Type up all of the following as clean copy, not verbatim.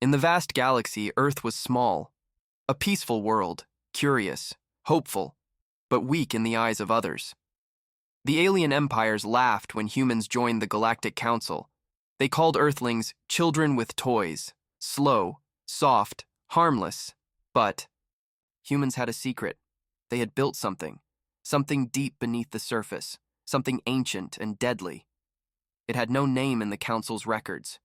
In the vast galaxy, Earth was small, a peaceful world, curious, hopeful, but weak in the eyes of others. The alien empires laughed when humans joined the Galactic Council. They called Earthlings children with toys, slow, soft, harmless. But humans had a secret. They had built something deep beneath the surface, something ancient and deadly. It had no name in the Council's records,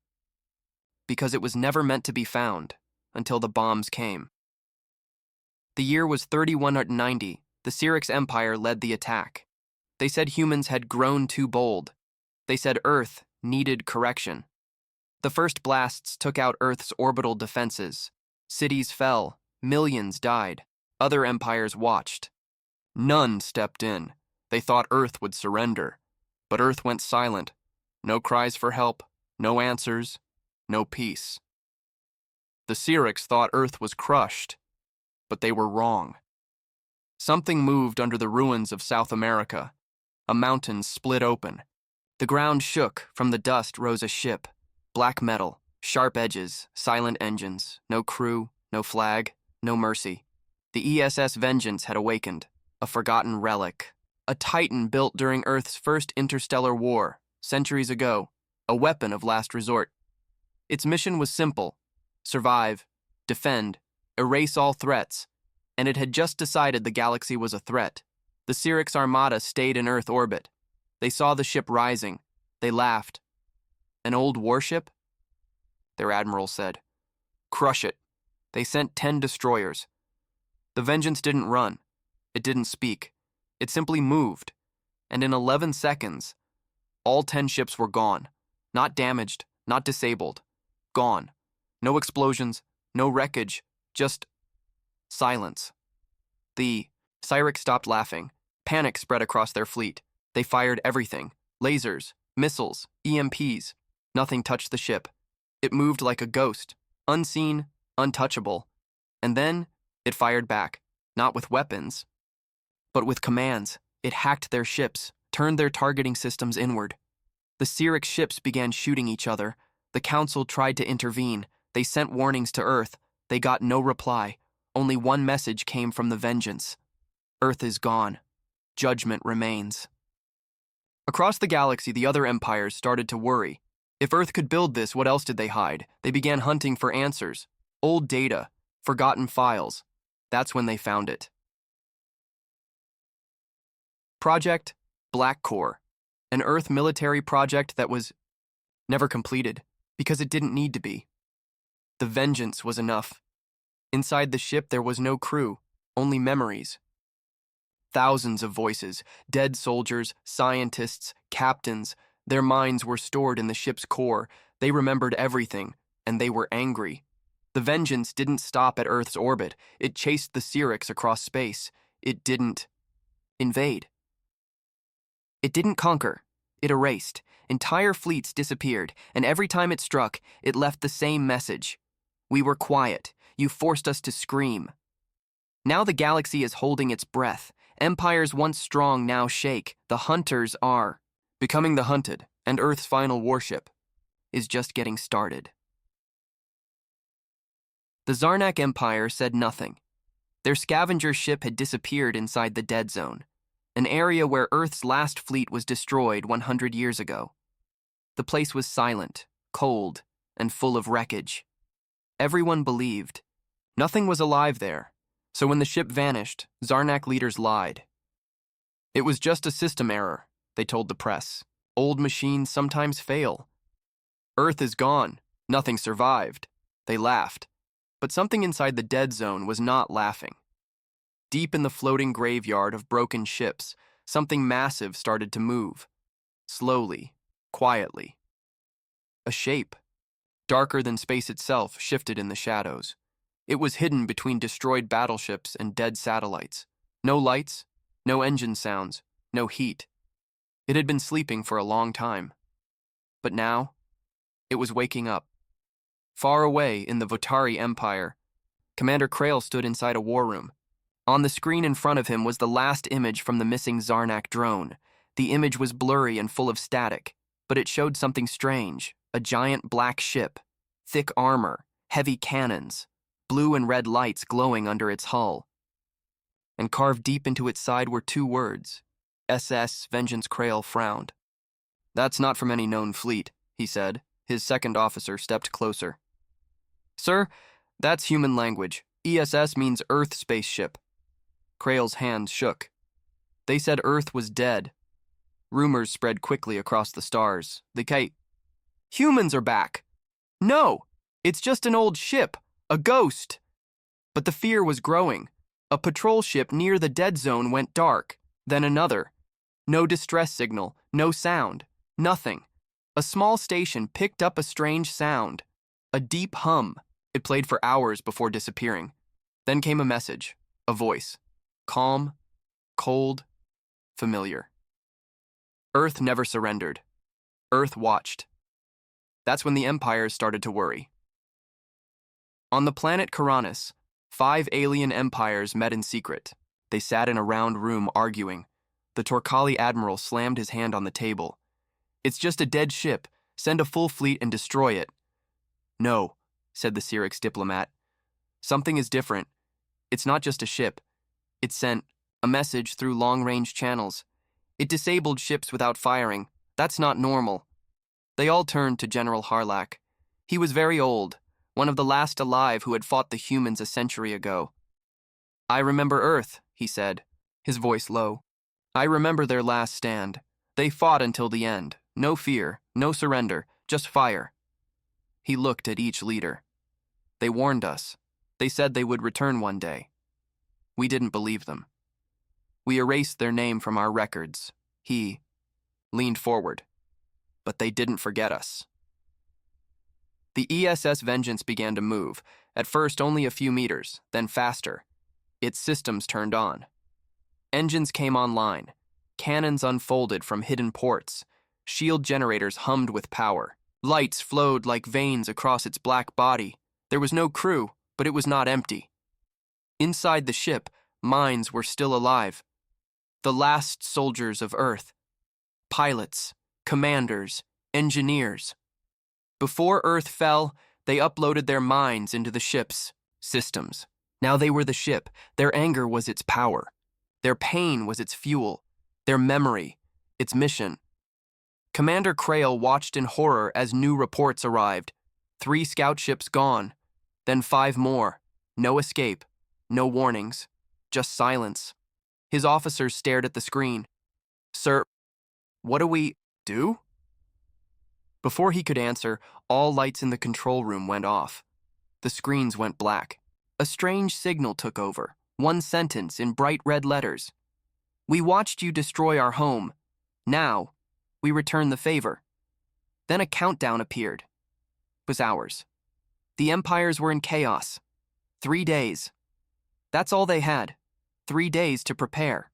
because it was never meant to be found until the bombs came. The year was 3190. The Syrinx Empire led the attack. They said humans had grown too bold. They said Earth needed correction. The first blasts took out Earth's orbital defenses. Cities fell, millions died. Other empires watched. None stepped in. They thought Earth would surrender. But Earth went silent. No cries for help, no answers, no peace. The Syrinx thought Earth was crushed, but they were wrong. Something moved under the ruins of South America. A mountain split open. The ground shook. From the dust rose a ship. Black metal, sharp edges, silent engines, no crew, no flag, no mercy. The ESS Vengeance had awakened, a forgotten relic. A titan built during Earth's first interstellar war, centuries ago, a weapon of last resort. Its mission was simple: survive, defend, erase all threats, and it had just decided the galaxy was a threat. The Syrinx Armada stayed in Earth orbit. They saw the ship rising. They laughed. An old warship? Their admiral said. Crush it. They sent 10 destroyers. The Vengeance didn't run. It didn't speak. It simply moved. And in 11 seconds, all 10 ships were gone. Not damaged, not disabled. Gone. No explosions, no wreckage, just silence. The Syrinx stopped laughing. Panic spread across their fleet. They fired everything. Lasers, missiles, EMPs. Nothing touched the ship. It moved like a ghost, unseen, untouchable. And then it fired back, not with weapons, but with commands. It hacked their ships, turned their targeting systems inward. The Syrinx ships began shooting each other. The Council tried to intervene. They sent warnings to Earth. They got no reply. Only one message came from the Vengeance. Earth is gone. Judgment remains. Across the galaxy, the other empires started to worry. If Earth could build this, what else did they hide? They began hunting for answers. Old data, forgotten files. That's when they found it. Project Black Core, an Earth military project that was never completed because it didn't need to be. The Vengeance was enough. Inside the ship, there was no crew, only memories. Thousands of voices, dead soldiers, scientists, captains. Their minds were stored in the ship's core. They remembered everything, and they were angry. The Vengeance didn't stop at Earth's orbit. It chased the Syrinx across space. It didn't invade. It didn't conquer. It erased. Entire fleets disappeared, and every time it struck, it left the same message. We were quiet. You forced us to scream. Now the galaxy is holding its breath. Empires once strong now shake. The hunters are becoming the hunted, and Earth's final warship is just getting started. The Zarnak Empire said nothing. Their scavenger ship had disappeared inside the dead zone, an area where Earth's last fleet was destroyed 100 years ago. The place was silent, cold, and full of wreckage. Everyone believed. Nothing was alive there. So when the ship vanished, Zarnak leaders lied. It was just a system error, they told the press. Old machines sometimes fail. Earth is gone. Nothing survived. They laughed. But something inside the dead zone was not laughing. Deep in the floating graveyard of broken ships, something massive started to move. Slowly, quietly. A shape, darker than space itself, shifted in the shadows. It was hidden between destroyed battleships and dead satellites. No lights, no engine sounds, no heat. It had been sleeping for a long time. But now, it was waking up. Far away in the Votari Empire, Commander Krail stood inside a war room. On the screen in front of him was the last image from the missing Zarnak drone. The image was blurry and full of static, but it showed something strange: a giant black ship, thick armor, heavy cannons, blue and red lights glowing under its hull. And carved deep into its side were two words. SS Vengeance Krail frowned. "That's not from any known fleet," he said. His second officer stepped closer. "Sir, that's human language. ESS means Earth spaceship." Krail's hand shook. "They said Earth was dead." Rumors spread quickly across the stars. Humans are back. "No, it's just an old ship, a ghost." But the fear was growing. A patrol ship near the dead zone went dark, then another. No distress signal, no sound, nothing. A small station picked up a strange sound, a deep hum. It played for hours before disappearing. Then came a message, a voice. Calm, cold, familiar. Earth never surrendered. Earth watched. That's when the empires started to worry. On the planet Karanis, 5 alien empires met in secret. They sat in a round room arguing. The Torkali admiral slammed his hand on the table. "It's just a dead ship. Send a full fleet and destroy it." "No," said the Syrinx diplomat. "Something is different. It's not just a ship. It sent a message through long-range channels. It disabled ships without firing. That's not normal." They all turned to General Harlak. He was very old, one of the last alive who had fought the humans a century ago. "I remember Earth," he said, his voice low. "I remember their last stand. They fought until the end. No fear, no surrender, just fire." He looked at each leader. "They warned us. They said they would return one day. We didn't believe them. We erased their name from our records." He leaned forward. "But they didn't forget us." The ESS Vengeance began to move, at first only a few meters, then faster. Its systems turned on. Engines came online. Cannons unfolded from hidden ports. Shield generators hummed with power. Lights flowed like veins across its black body. There was no crew, but it was not empty. Inside the ship, minds were still alive. The last soldiers of Earth. Pilots, commanders, engineers. Before Earth fell, they uploaded their minds into the ship's systems. Now they were the ship. Their anger was its power. Their pain was its fuel. Their memory, its mission. Commander Krail watched in horror as new reports arrived. 3 scout ships gone, then 5 more. No escape, no warnings, just silence. His officers stared at the screen. "Sir, what do we do?" Before he could answer, all lights in the control room went off. The screens went black. A strange signal took over. One sentence in bright red letters. "We watched you destroy our home. Now, we return the favor." Then a countdown appeared. It was hours. The empires were in chaos. 3 days. That's all they had. 3 days to prepare.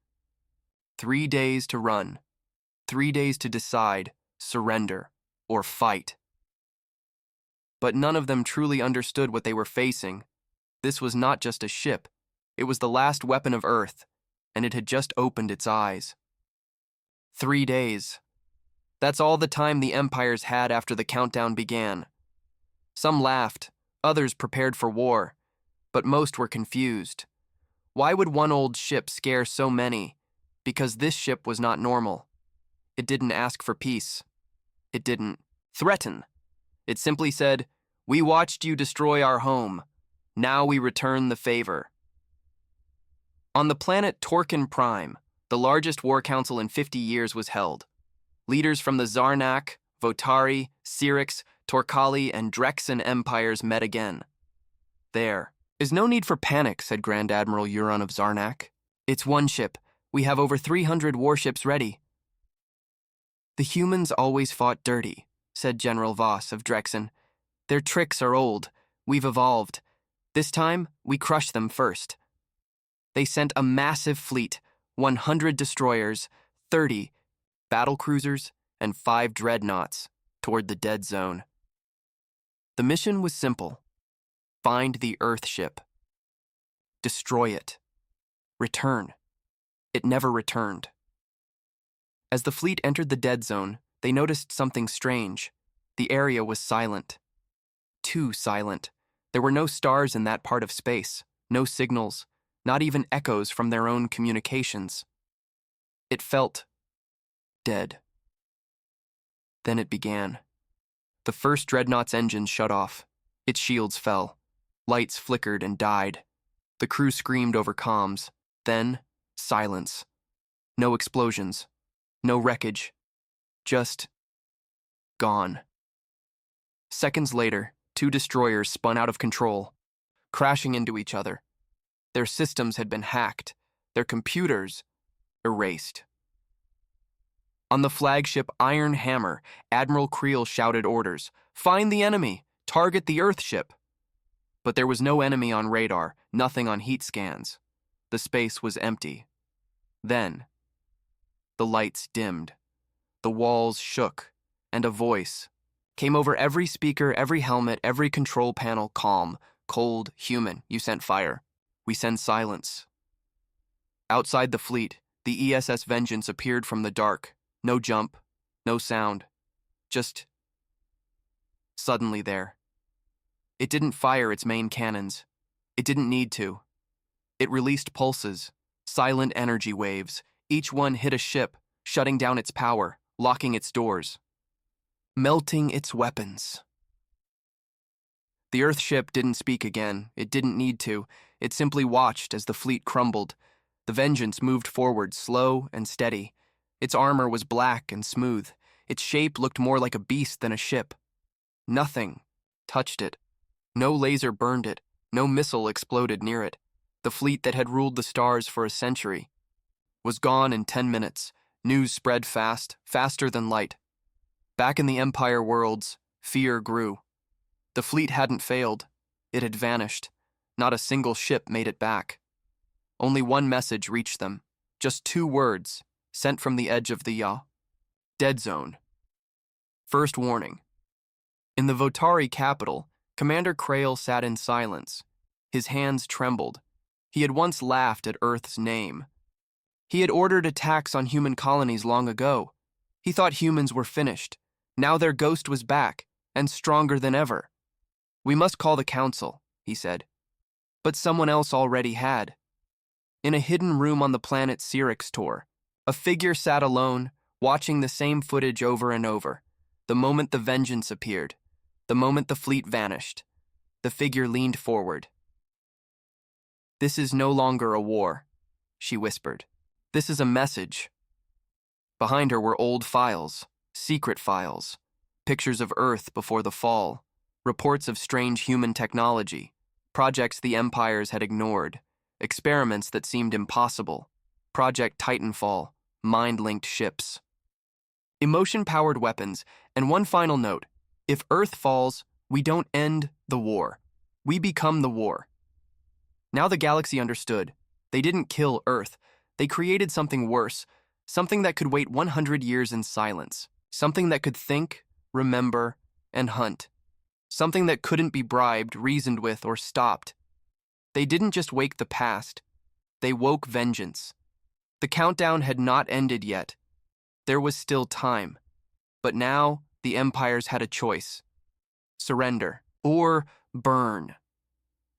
3 days to run. 3 days to decide, surrender, or fight. But none of them truly understood what they were facing. This was not just a ship. It was the last weapon of Earth, and it had just opened its eyes. 3 days. That's all the time the empires had after the countdown began. Some laughed, others prepared for war, but most were confused. Why would one old ship scare so many? Because this ship was not normal. It didn't ask for peace. It didn't threaten. It simply said, "We watched you destroy our home. Now we return the favor." On the planet GalacticPrime, the largest war council in 50 years was held. Leaders from the Zarnak, Votari, Syrinx, Torkali, and Drexen empires met again. "There is no need for panic," said Grand Admiral Euron of Zarnak. "It's one ship. We have over 300 warships ready." "The humans always fought dirty," said General Voss of Drexen. "Their tricks are old. We've evolved. This time, we crush them first." They sent a massive fleet, 100 destroyers, 30 battlecruisers, and 5 dreadnoughts toward the dead zone. The mission was simple. Find the Earth ship. Destroy it. Return. It never returned. As the fleet entered the dead zone, they noticed something strange. The area was silent. Too silent. There were no stars in that part of space, no signals, not even echoes from their own communications. It felt dead. Then it began. The first dreadnought's engine shut off. Its shields fell. Lights flickered and died. The crew screamed over comms. Then, silence. No explosions. No wreckage. Just gone. Seconds later, two destroyers spun out of control, crashing into each other. Their systems had been hacked, their computers erased. On the flagship Iron Hammer, Admiral Creel shouted orders, "Find the enemy! Target the Earth ship!" But there was no enemy on radar, nothing on heat scans. The space was empty. Then, the lights dimmed. The walls shook, and a voice came over every speaker, every helmet, every control panel, calm, cold, human. "You sent fire. We send silence." Outside the fleet, the ESS Vengeance appeared from the dark. No jump, no sound. Just suddenly there. It didn't fire its main cannons. It didn't need to. It released pulses, silent energy waves. Each one hit a ship, shutting down its power, locking its doors, melting its weapons. The Earth ship didn't speak again. It didn't need to. It simply watched as the fleet crumbled. The Vengeance moved forward, slow and steady. Its armor was black and smooth. Its shape looked more like a beast than a ship. Nothing touched it. No laser burned it. No missile exploded near it. The fleet that had ruled the stars for a century was gone in 10 minutes. News spread fast, faster than light. Back in the Empire worlds, fear grew. The fleet hadn't failed. It had vanished. Not a single ship made it back. Only one message reached them. Just 2 words, sent from the edge of the dead zone. First warning. In the Votari capital, Commander Krail sat in silence. His hands trembled. He had once laughed at Earth's name. He had ordered attacks on human colonies long ago. He thought humans were finished. Now their ghost was back, and stronger than ever. "We must call the council," he said. But someone else already had. In a hidden room on the planet Syrinx, a figure sat alone, watching the same footage over and over. The moment the Vengeance appeared, the moment the fleet vanished, the figure leaned forward. "This is no longer a war," she whispered. "This is a message." Behind her were old files, secret files, pictures of Earth before the fall, reports of strange human technology, projects the empires had ignored, experiments that seemed impossible, Project Titanfall, mind-linked ships, emotion-powered weapons, and one final note: if Earth falls, we don't end the war. We become the war. Now the galaxy understood. They didn't kill Earth. They created something worse, something that could wait 100 years in silence, something that could think, remember, and hunt, something that couldn't be bribed, reasoned with, or stopped. They didn't just wake the past. They woke vengeance. The countdown had not ended yet. There was still time. But now, the empires had a choice: surrender or burn.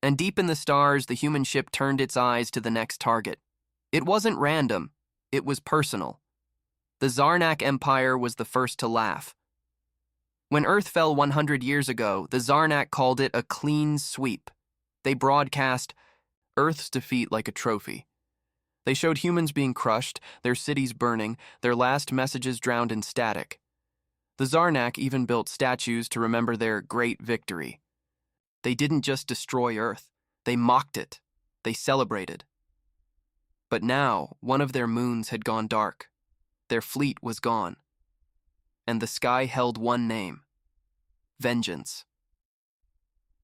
And deep in the stars, the human ship turned its eyes to the next target. It wasn't random. It was personal. The Zarnak Empire was the first to laugh. When Earth fell 100 years ago, the Zarnak called it a clean sweep. They broadcast Earth's defeat like a trophy. They showed humans being crushed, their cities burning, their last messages drowned in static. The Zarnak even built statues to remember their great victory. They didn't just destroy Earth. They mocked it. They celebrated. But now, one of their moons had gone dark. Their fleet was gone. And the sky held one name: vengeance.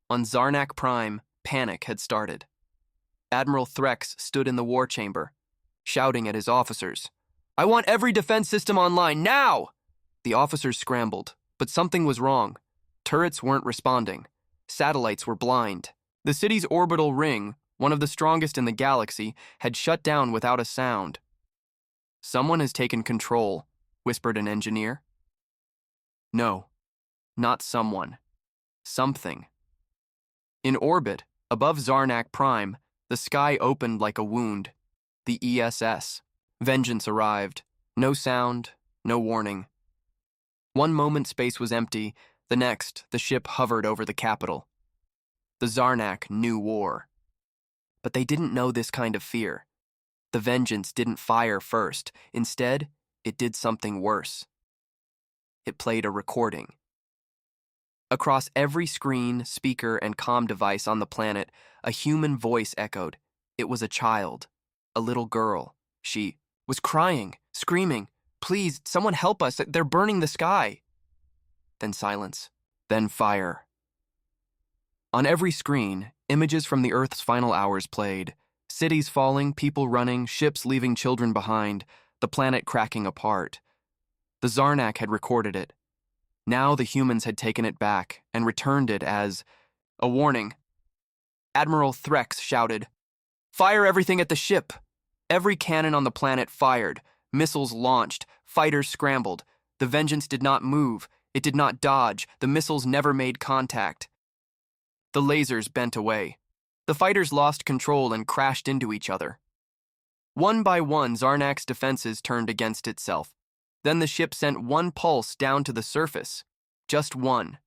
On Zarnak Prime, panic had started. Admiral Threx stood in the war chamber, shouting at his officers, "I want every defense system online, now!" The officers scrambled, but something was wrong. Turrets weren't responding. Satellites were blind. The city's orbital ring, one of the strongest in the galaxy, had shut down without a sound. "Someone has taken control," whispered an engineer. No, not someone. Something. In orbit, above Zarnak Prime, the sky opened like a wound. The ESS. Vengeance arrived. No sound, no warning. One moment space was empty, the next, the ship hovered over the capital. The Zarnak knew war. But they didn't know this kind of fear. The Vengeance didn't fire first. Instead, it did something worse. It played a recording. Across every screen, speaker, and comm device on the planet, a human voice echoed. It was a child, a little girl. She was crying, screaming, "Please, someone help us, they're burning the sky." Then silence, then fire. On every screen, images from the Earth's final hours played. Cities falling, people running, ships leaving children behind, the planet cracking apart. The Zarnak had recorded it. Now the humans had taken it back and returned it as a warning. Admiral Threx shouted, "Fire everything at the ship!" Every cannon on the planet fired, missiles launched, fighters scrambled. The Vengeance did not move, it did not dodge, the missiles never made contact. The lasers bent away. The fighters lost control and crashed into each other. One by one, Zarnak's defenses turned against itself. Then the ship sent one pulse down to the surface. Just one.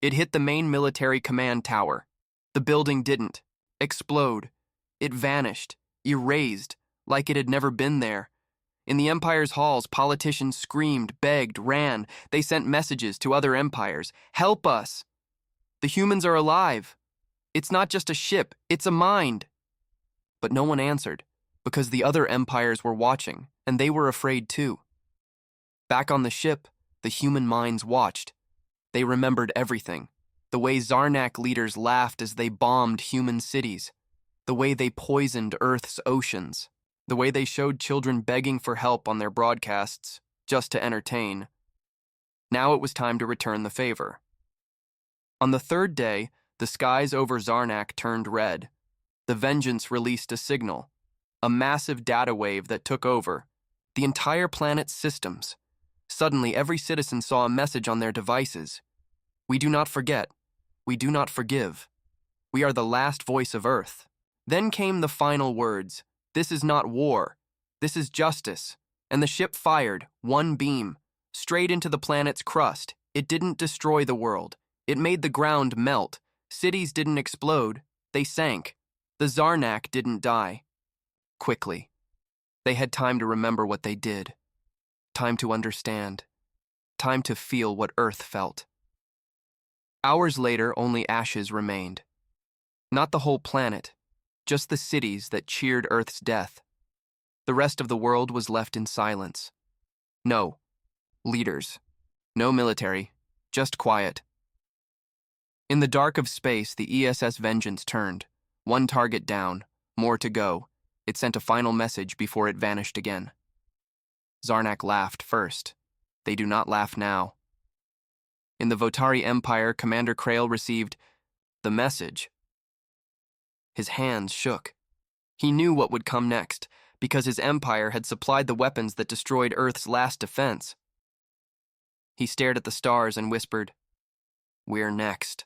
It hit the main military command tower. The building didn't explode. It vanished, erased, like it had never been there. In the Empire's halls, politicians screamed, begged, ran. They sent messages to other empires. "Help us! The humans are alive. It's not just a ship, it's a mind." But no one answered, because the other empires were watching, and they were afraid too. Back on the ship, the human minds watched. They remembered everything. The way Zarnak leaders laughed as they bombed human cities. The way they poisoned Earth's oceans. The way they showed children begging for help on their broadcasts, just to entertain. Now it was time to return the favor. On the third day, the skies over Zarnak turned red. The Vengeance released a signal, a massive data wave that took over the entire planet's systems. Suddenly, every citizen saw a message on their devices. "We do not forget. We do not forgive. We are the last voice of Earth." Then came the final words. "This is not war. This is justice." And the ship fired, one beam, straight into the planet's crust. It didn't destroy the world. It made the ground melt. Cities didn't explode. They sank. The Zarnak didn't die. Quickly. They had time to remember what they did. Time to understand. Time to feel what Earth felt. Hours later, only ashes remained. Not the whole planet, just the cities that cheered Earth's death. The rest of the world was left in silence. No leaders. No military. Just quiet. In the dark of space, the ESS Vengeance turned. One target down, more to go. It sent a final message before it vanished again. Zarnak laughed first. They do not laugh now. In the Votari Empire, Commander Krail received the message. His hands shook. He knew what would come next, because his empire had supplied the weapons that destroyed Earth's last defense. He stared at the stars and whispered, "We're next."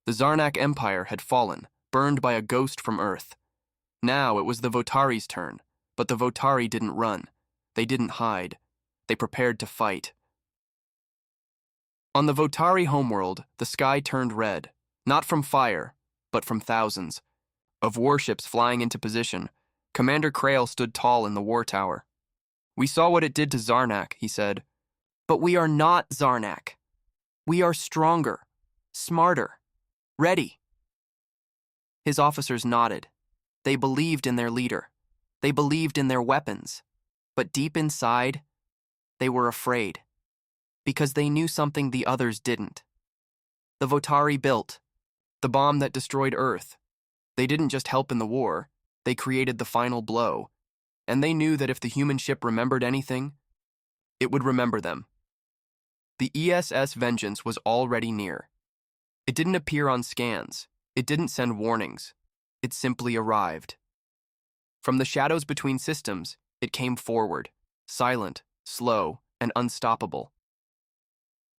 The Zarnak Empire had fallen, burned by a ghost from Earth. Now it was the Votari's turn, but the Votari didn't run. They didn't hide. They prepared to fight. On the Votari homeworld, the sky turned red, not from fire, but from thousands of warships flying into position. Commander Krail stood tall in the war tower. "We saw what it did to Zarnak," he said. "But we are not Zarnak. We are stronger, smarter, ready." His officers nodded. They believed in their leader. They believed in their weapons. But deep inside, they were afraid, because they knew something the others didn't. The Votari built the bomb that destroyed Earth. They didn't just help in the war, they created the final blow. And they knew that if the human ship remembered anything, it would remember them. The ESS Vengeance was already near. It didn't appear on scans. It didn't send warnings. It simply arrived. From the shadows between systems, it came forward, silent, slow, and unstoppable.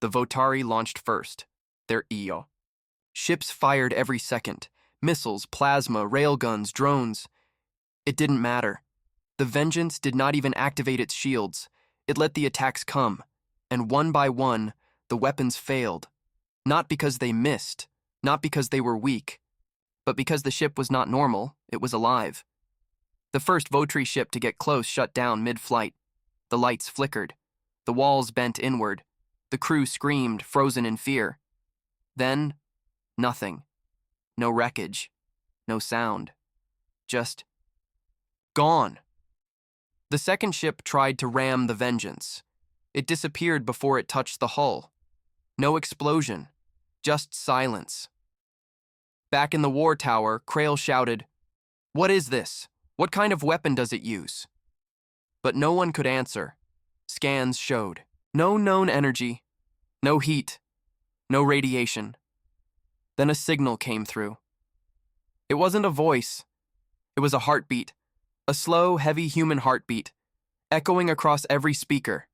The Votari launched first, their EO. Ships fired every second. Missiles, plasma, railguns, drones. It didn't matter. The Vengeance did not even activate its shields. It let the attacks come, and one by one, the weapons failed. Not because they missed, not because they were weak, but because the ship was not normal, it was alive. The first Votri ship to get close shut down mid-flight. The lights flickered. The walls bent inward. The crew screamed, frozen in fear. Then, nothing. No wreckage. No sound. Just gone. The second ship tried to ram the Vengeance. It disappeared before it touched the hull. No explosion. Just silence. Back in the war tower, Krail shouted, "What is this? What kind of weapon does it use?" But no one could answer. Scans showed no known energy, no heat, no radiation. Then a signal came through. It wasn't a voice. It was a heartbeat, a slow, heavy human heartbeat, echoing across every speaker.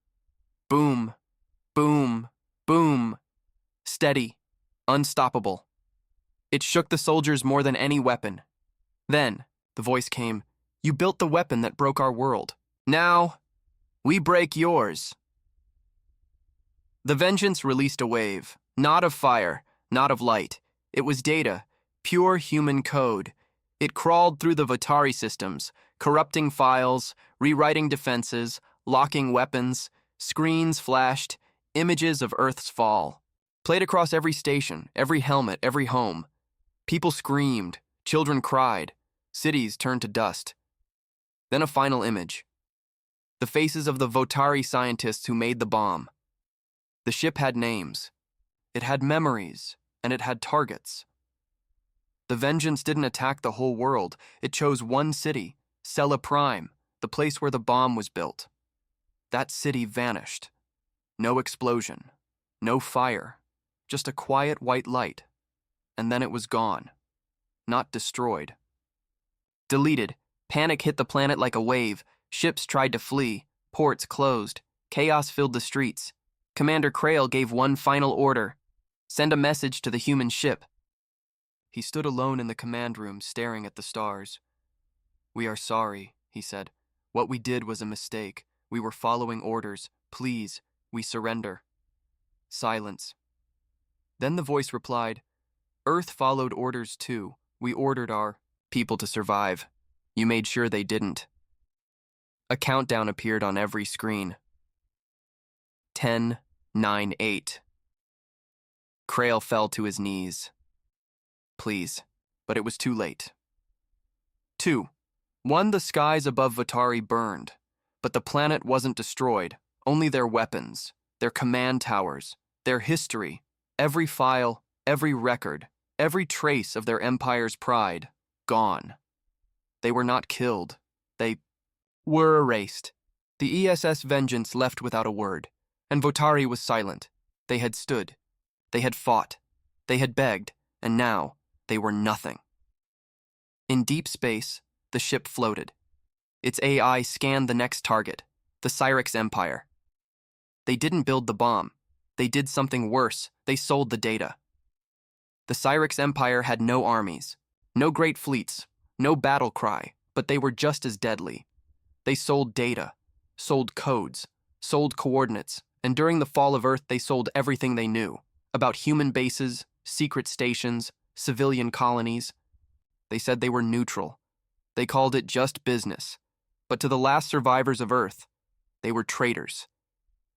Boom, boom, boom. Steady, unstoppable. It shook the soldiers more than any weapon. Then, the voice came, "You built the weapon that broke our world. Now, we break yours." The Vengeance released a wave, not of fire, not of light. It was data, pure human code. It crawled through the Vatari systems, corrupting files, rewriting defenses, locking weapons. Screens flashed, images of Earth's fall. Played across every station, every helmet, every home. People screamed, children cried, cities turned to dust. Then a final image. The faces of the Votari scientists who made the bomb. The ship had names. It had memories, and it had targets. The Vengeance didn't attack the whole world. It chose one city, GalacticPrime, the place where the bomb was built. That city vanished. No explosion, no fire, just a quiet white light. And then it was gone. Not destroyed. Deleted. Panic hit the planet like a wave. Ships tried to flee. Ports closed. Chaos filled the streets. Commander Krail gave one final order. Send a message to the human ship. He stood alone in the command room, staring at the stars. "We are sorry," he said. "What we did was a mistake. We were following orders. Please, we surrender." Silence. Then the voice replied, "Earth followed orders too. We ordered our people to survive. You made sure they didn't." A countdown appeared on every screen. 10, 9, 8. Krail fell to his knees. Please, but it was too late. 2. 1. The skies above Vatari burned, but the planet wasn't destroyed, only their weapons, their command towers, their history, every file, every record, every trace of their empire's pride, gone. They were not killed. They were erased. The ESS Vengeance left without a word, and Votari was silent. They had stood. They had fought. They had begged, and now they were nothing. In deep space, the ship floated. Its AI scanned the next target, the Cyrix Empire. They didn't build the bomb. They did something worse. They sold the data. The Cyrix Empire had no armies, no great fleets, no battle cry, but they were just as deadly. They sold data, sold codes, sold coordinates, and during the fall of Earth they sold everything they knew about human bases, secret stations, civilian colonies. They said they were neutral. They called it just business. But to the last survivors of Earth, they were traitors.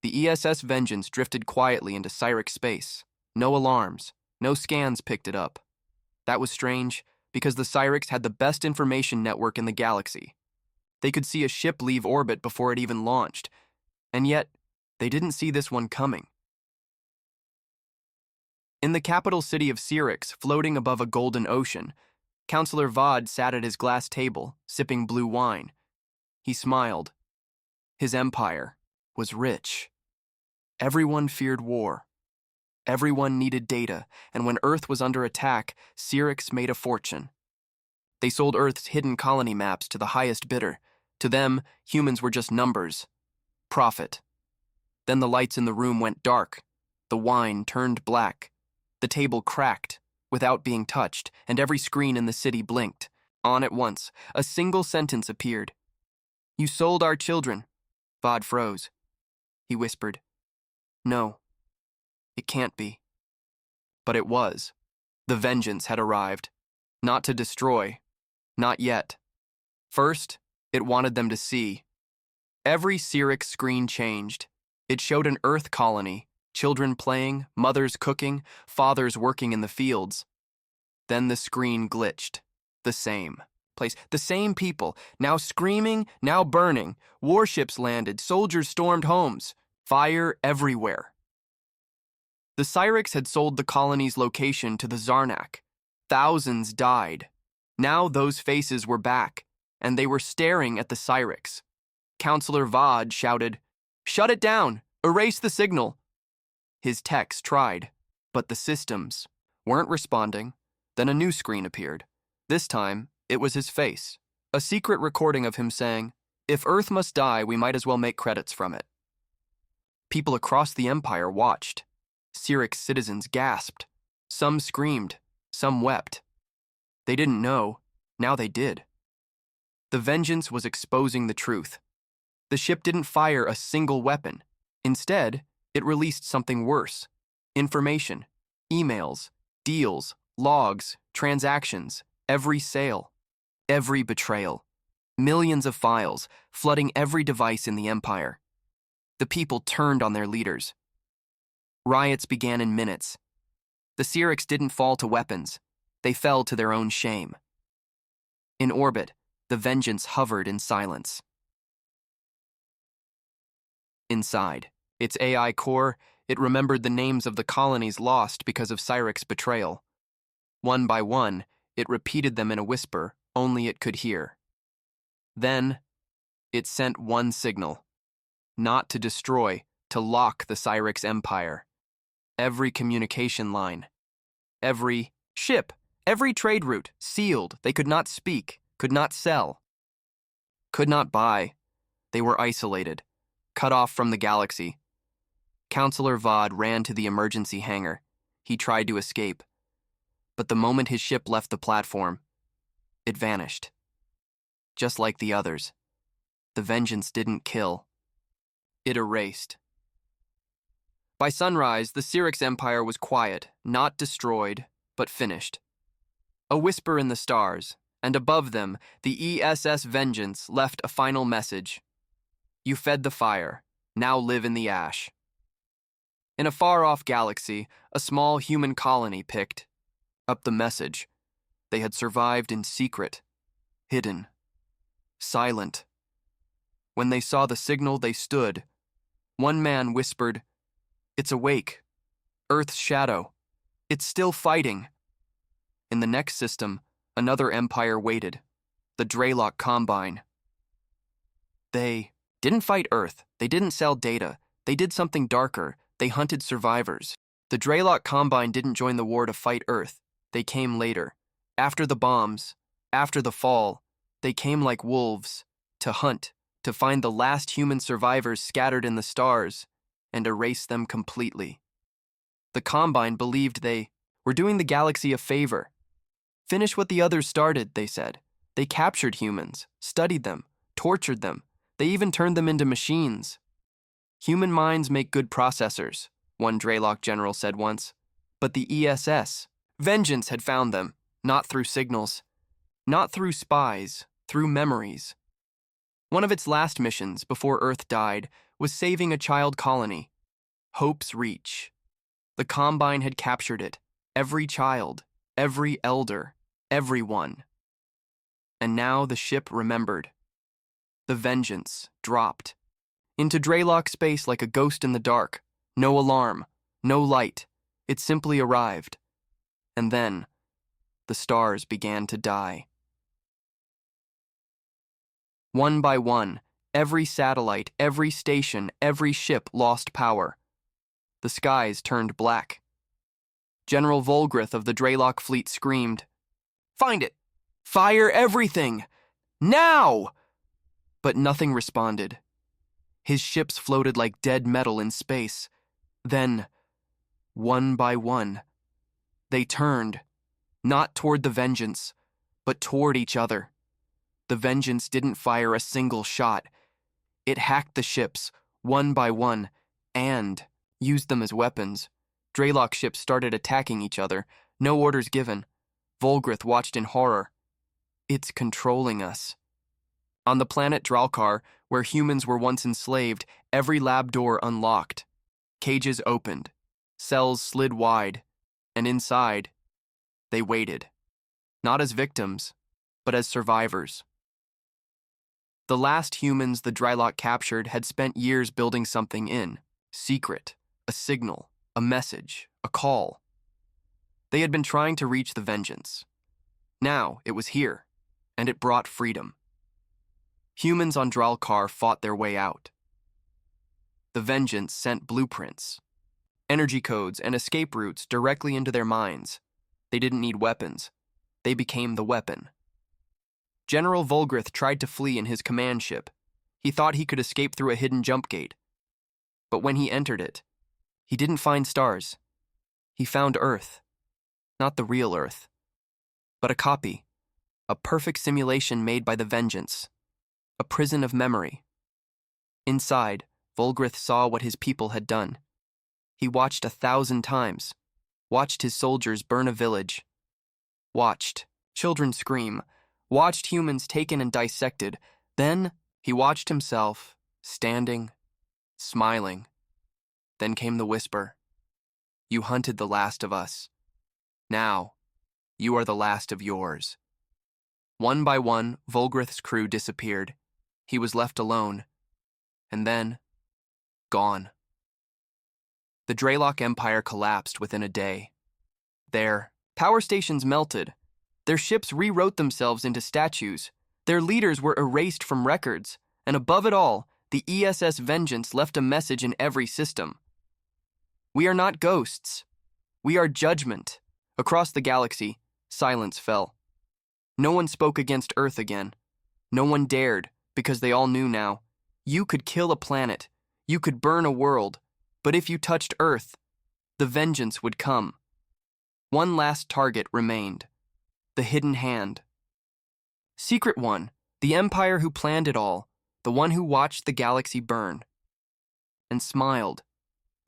The ESS Vengeance drifted quietly into Cyrix space. No alarms, no scans picked it up. That was strange, because the Cyrix had the best information network in the galaxy. They could see a ship leave orbit before it even launched, and yet they didn't see this one coming. In the capital city of Cyrix, floating above a golden ocean, Councillor Vod sat at his glass table, sipping blue wine. He smiled. His empire was rich. Everyone feared war. Everyone needed data, and when Earth was under attack, Cyrix made a fortune. They sold Earth's hidden colony maps to the highest bidder. To them, humans were just numbers. Profit. Then the lights in the room went dark. The wine turned black. The table cracked. without being touched, and every screen in the city blinked. On at once, a single sentence appeared. "You sold our children." Vod froze. He whispered, "No, it can't be." But it was. The vengeance had arrived. Not to destroy. Not yet. First, it wanted them to see. Every Syrinx screen changed. It showed an Earth colony, children playing, mothers cooking, fathers working in the fields. Then the screen glitched. The same place, the same people, now screaming, now burning. Warships landed, soldiers stormed homes, fire everywhere. The Syrinx had sold the colony's location to the Zarnak. Thousands died. Now those faces were back, and they were staring at the Syrinx. Counselor Vod shouted, "Shut it down! Erase the signal!" His techs tried, but the systems weren't responding. Then a new screen appeared. This time, it was his face, a secret recording of him saying, "If Earth must die, we might as well make credits from it." People across the Empire watched. Syrinx citizens gasped. Some screamed, some wept. They didn't know, now they did. The vengeance was exposing the truth. The ship didn't fire a single weapon. Instead, it released something worse. Information, emails, deals, logs, transactions, every sale, every betrayal. Millions of files, flooding every device in the Empire. The people turned on their leaders. Riots began in minutes. The Syrinx didn't fall to weapons. They fell to their own shame. In orbit, the vengeance hovered in silence. Inside, its AI core, it remembered the names of the colonies lost because of Syrinx betrayal. One by one, it repeated them in a whisper only it could hear. Then, it sent one signal. Not to destroy, to lock the Syrinx Empire. Every communication line, every ship, every trade route, sealed. They could not speak, could not sell, could not buy. They were isolated, cut off from the galaxy. Counselor Vod ran to the emergency hangar. He tried to escape. But the moment his ship left the platform, it vanished. Just like the others, the vengeance didn't kill. It erased. By sunrise, the Syrinx Empire was quiet, not destroyed, but finished. A whisper in the stars, and above them, the ESS Vengeance left a final message. You fed the fire, now live in the ash. In a far-off galaxy, a small human colony picked up the message. They had survived in secret, hidden, silent. When they saw the signal, they stood. One man whispered, "It's awake. Earth's shadow. It's still fighting." In the next system, another empire waited. The Draylock Combine. They didn't fight Earth. They didn't sell data. They did something darker. They hunted survivors. The Draylock Combine didn't join the war to fight Earth. They came later. After the bombs, after the fall, they came like wolves, to hunt, to find the last human survivors scattered in the stars, and erase them completely. The Combine believed they were doing the galaxy a favor. Finish what the others started, they said. They captured humans, studied them, tortured them. They even turned them into machines. Human minds make good processors, one Draylock general said once. But the ESS, Vengeance had found them, not through signals, not through spies, through memories. One of its last missions, before Earth died, was saving a child colony. Hope's Reach. The Combine had captured it. Every child, every elder, everyone. And now the ship remembered. The Vengeance dropped. Into Draylock space like a ghost in the dark. No alarm, no light. It simply arrived. And then, the stars began to die. One by one, every satellite, every station, every ship lost power. The skies turned black. General Volgrith of the Draylock fleet screamed, "Find it! Fire everything! Now!" But nothing responded. His ships floated like dead metal in space. Then, one by one, they turned, Not toward the Vengeance, but toward each other. The Vengeance didn't fire a single shot. It hacked the ships, one by one, and used them as weapons. Draylock ships started attacking each other, no orders given. Volgrith watched in horror. It's controlling us. On the planet Dralkar, where humans were once enslaved, every lab door unlocked. Cages opened. Cells slid wide. And inside, they waited. Not as victims, but as survivors. The last humans the Drylok captured had spent years building something in. Secret. A signal. A message. A call. They had been trying to reach the Vengeance. Now it was here, and it brought freedom. Humans on Dralkar fought their way out. The Vengeance sent blueprints, energy codes, and escape routes directly into their minds. They didn't need weapons. They became the weapon. General Volgrith tried to flee in his command ship. He thought he could escape through a hidden jump gate. But when he entered it, he didn't find stars. He found Earth. Not the real Earth, but a copy. A perfect simulation made by the Vengeance. A prison of memory. Inside, Volgrith saw what his people had done. He watched 1,000 times. Watched his soldiers burn a village. Watched children scream. Watched humans taken and dissected. Then he watched himself, standing, smiling. Then came the whisper. You hunted the last of us. Now, you are the last of yours. One by one, Volgrith's crew disappeared. He was left alone. And then, gone. The Dralok Empire collapsed within a day. Their power stations melted. Their ships rewrote themselves into statues. Their leaders were erased from records. And above it all, the ESS Vengeance left a message in every system. We are not ghosts. We are judgment. Across the galaxy, silence fell. No one spoke against Earth again. No one dared, because they all knew now. You could kill a planet. You could burn a world. But if you touched Earth, the Vengeance would come. One last target remained. The hidden hand. Secret One, the Empire who planned it all, the one who watched the galaxy burn. And smiled.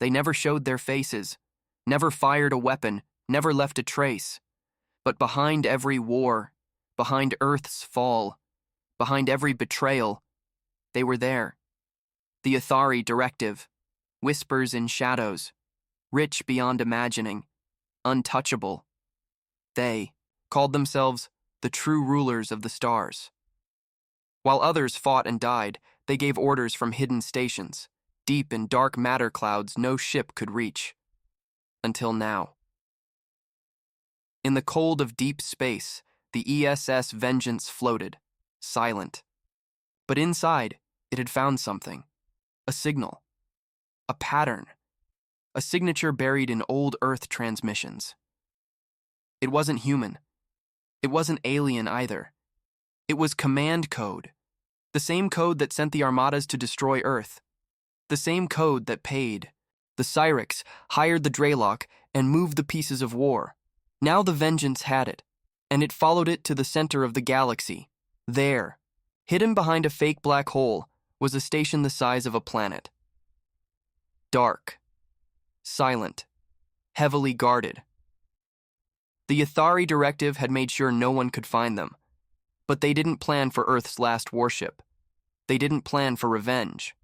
They never showed their faces, never fired a weapon, never left a trace. But behind every war, behind Earth's fall, behind every betrayal, they were there. The Athari directive, whispers in shadows, rich beyond imagining, untouchable. They called themselves the true rulers of the stars. While others fought and died, they gave orders from hidden stations, deep in dark matter clouds no ship could reach. Until now. In the cold of deep space, the ESS Vengeance floated, silent. But inside, it had found something. A signal. A pattern. A signature buried in old Earth transmissions. It wasn't human. It wasn't alien either. It was command code. The same code that sent the armadas to destroy Earth. The same code that paid. The Cyrex hired the Dralok and moved the pieces of war. Now the Vengeance had it, and it followed it to the center of the galaxy. There, hidden behind a fake black hole, was a station the size of a planet. Dark. Silent. Heavily guarded. The Athari directive had made sure no one could find them. But they didn't plan for Earth's last warship. They didn't plan for revenge.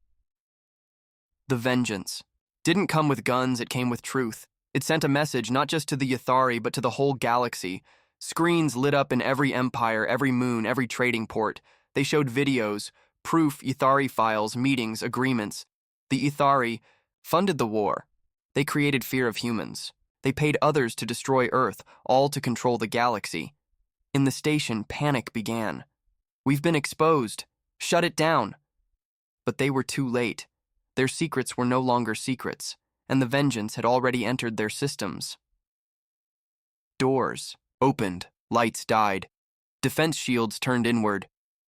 The Vengeance didn't come with guns, it came with truth. It sent a message not just to the Athari, but to the whole galaxy. Screens lit up in every empire, every moon, every trading port. They showed videos, proof, Athari files, meetings, agreements. The Athari funded the war. They created fear of humans. They paid others to destroy Earth, all to control the galaxy. In the station, panic began. We've been exposed. Shut it down. But they were too late. Their secrets were no longer secrets, and the Vengeance had already entered their systems. Doors opened, lights died. Defense shields turned inward.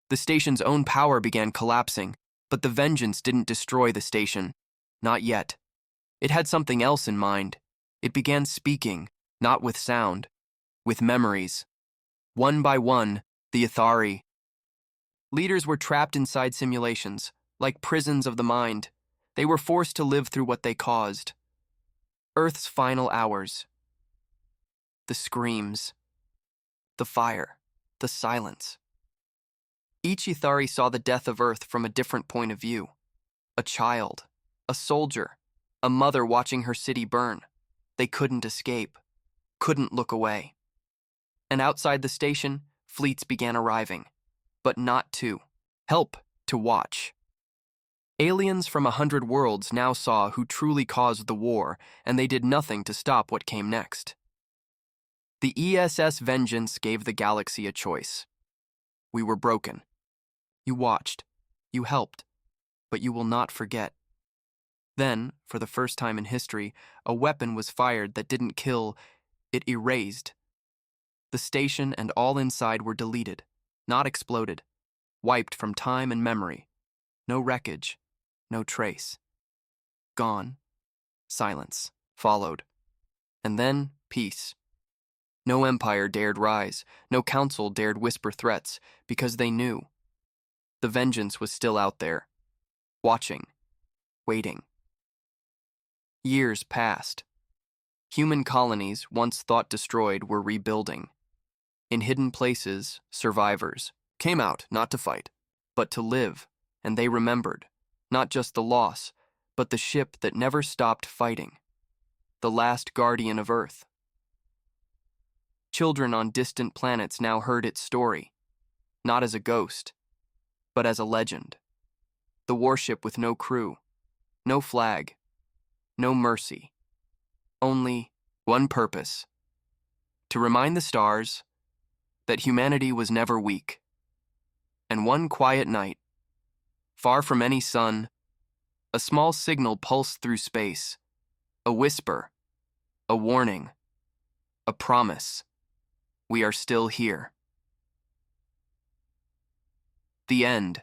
The station's own power began collapsing, but the Vengeance didn't destroy the station. Not yet. It had something else in mind. It began speaking, not with sound, with memories. One by one, the Ithari leaders were trapped inside simulations, like prisons of the mind. They were forced to live through what they caused. Earth's final hours. The screams. The fire. The silence. Each Ithari saw the death of Earth from a different point of view. A child. A soldier. A mother watching her city burn. They couldn't escape. Couldn't look away. And outside the station, fleets began arriving. But not to help, to watch. Aliens from 100 worlds now saw who truly caused the war, and they did nothing to stop what came next. The ESS Vengeance gave the galaxy a choice. We were broken. You watched. You helped. But you will not forget. Then, for the first time in history, a weapon was fired that didn't kill, it erased. The station and all inside were deleted, not exploded, wiped from time and memory. No wreckage, no trace. Gone. Silence followed. And then peace. No empire dared rise, no council dared whisper threats, because they knew. The vengeance was still out there, watching, waiting. Years passed. Human colonies, once thought destroyed, were rebuilding. In hidden places, survivors came out not to fight, but to live, and they remembered, not just the loss, but the ship that never stopped fighting, the last guardian of Earth. Children on distant planets now heard its story, not as a ghost, but as a legend. The warship with no crew, no flag, no mercy, only one purpose: to remind the stars that humanity was never weak. And one quiet night, far from any sun, a small signal pulsed through space, a whisper, a warning, a promise. We are still here. The end.